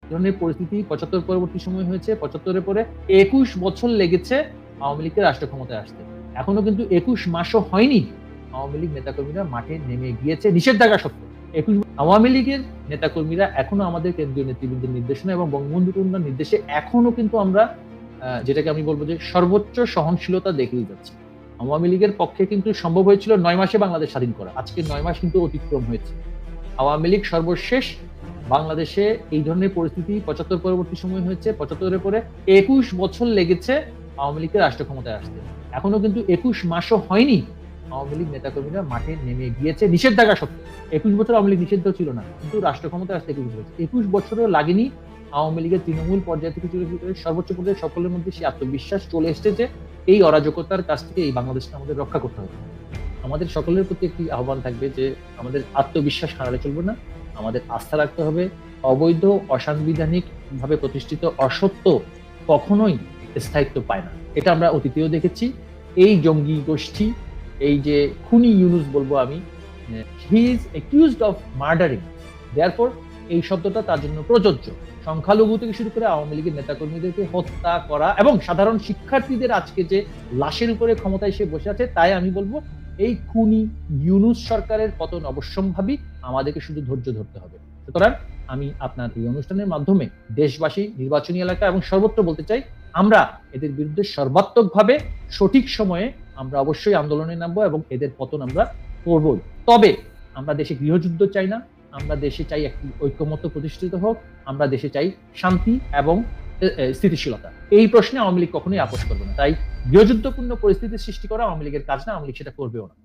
ধরনের পরিস্থিতি ৭৫ পরবর্তী সময় হয়েছে, ৭৫-এর পরে ২১ বছর লেগেছে আওয়ামী লীগকে রাষ্ট্র ক্ষমতায় আসতে। এখনো কিন্তু ২১ মাসও হয়নি আওয়ামী লীগ নেতাকর্মীরা মাঠে নেমে গিয়েছে নিষেধাজ্ঞা সত্ত্বেও। আওয়ামী লীগের নেতাকর্মীরা এখনো আমাদের কেন্দ্রীয় নেতৃবৃন্দের নির্দেশনা এবং বঙ্গবন্ধু কন্যার নির্দেশে এখনো কিন্তু আমরা যেটাকে আমি বলবো যে সর্বোচ্চ সহনশীলতা দেখিয়ে যাচ্ছি। আওয়ামী লীগের পক্ষে কিন্তু সম্ভব হয়েছিল ৯ মাসে বাংলাদেশ স্বাধীন করা। আজকে ৯ মাস কিন্তু অতিক্রম হয়েছে। আওয়ামী লীগ সর্বশেষ বাংলাদেশে এই ধরনের পরিস্থিতি ৭৫ পরবর্তী সময় হয়েছে, ৭৫-এর পরে ২১ বছর লেগেছে আওয়ামী লীগকে রাষ্ট্র ক্ষমতায় আসতে। এখনো কিন্তু ২১ মাসও হয়নি আওয়ামী লীগ নেতাকর্মীরা মাঠে নেমে গিয়েছে নিষেধাজ্ঞা সত্ত্বেও। ২১ বছর আওয়ামী লীগ নিষিদ্ধ ছিল না, কিন্তু রাষ্ট্র ক্ষমতায় আসতে ২১ বছর। ২১ বছরও লাগেনি আওয়ামী লীগের তৃণমূল পর্যায় থেকে শুরু করে সর্বোচ্চ পর্যায়ে সকলের মধ্যে সেই আত্মবিশ্বাস চলে এসেছে যে এই অরাজকতার কাছ থেকে এই বাংলাদেশকে আমাদের রক্ষা করতে হবে। আমাদের সকলের প্রতি একটি আহ্বান থাকবে যে আমাদের আত্মবিশ্বাস হারালে চলবে না, আমাদের আস্থা রাখতে হবে। অবৈধ অসাংবিধানিক ভাবে প্রতিষ্ঠিত অসত্য কখনোই স্থায়িত্ব পায় না। এটা আমরা অতীতেও দেখেছি। এই জঙ্গি গোষ্ঠী, এই যে খুনি ইউনুস বলবো আমি, he is accused of murdering, therefore এই শব্দটা তার জন্য প্রযোজ্য। সংখ্যালঘু থেকে শুরু করে আওয়ামী লীগের নেতাকর্মীদেরকে হত্যা করা এবং সাধারণ শিক্ষার্থীদের আজকে যে লাশের উপরে ক্ষমতায় এসে বসে আছে, তাই আমি বলবো এই খুনি ইউনুস সরকারের পতন অবশ্যম্ভাবী, আমাদেরকে শুধু ধৈর্য ধরতে হবে। সুতরাং আমি আপনার এই অনুষ্ঠানের মাধ্যমে দেশবাসী, নির্বাচনী এলাকা এবং সর্বত্র বলতে চাই, আমরা এদের বিরুদ্ধে সর্বাত্মকভাবে সঠিক সময়ে আমরা অবশ্যই আন্দোলনে নামবো এবং এদের পতন আমরা করবই। তবে আমরা দেশে গৃহযুদ্ধ চাই না, আমরা দেশে চাই একটি ঐক্যমত্য প্রতিষ্ঠিত হোক, আমরা দেশে চাই শান্তি এবং স্থিতিশীলতা। এই প্রশ্নে আওয়ামী লীগ কখনোই আপোস করবে না। তাই গৃহযুদ্ধপূর্ণ পরিস্থিতি সৃষ্টি করা আওয়ামী লীগের কাজ না, আওয়ামী লীগ সেটা করবেও না।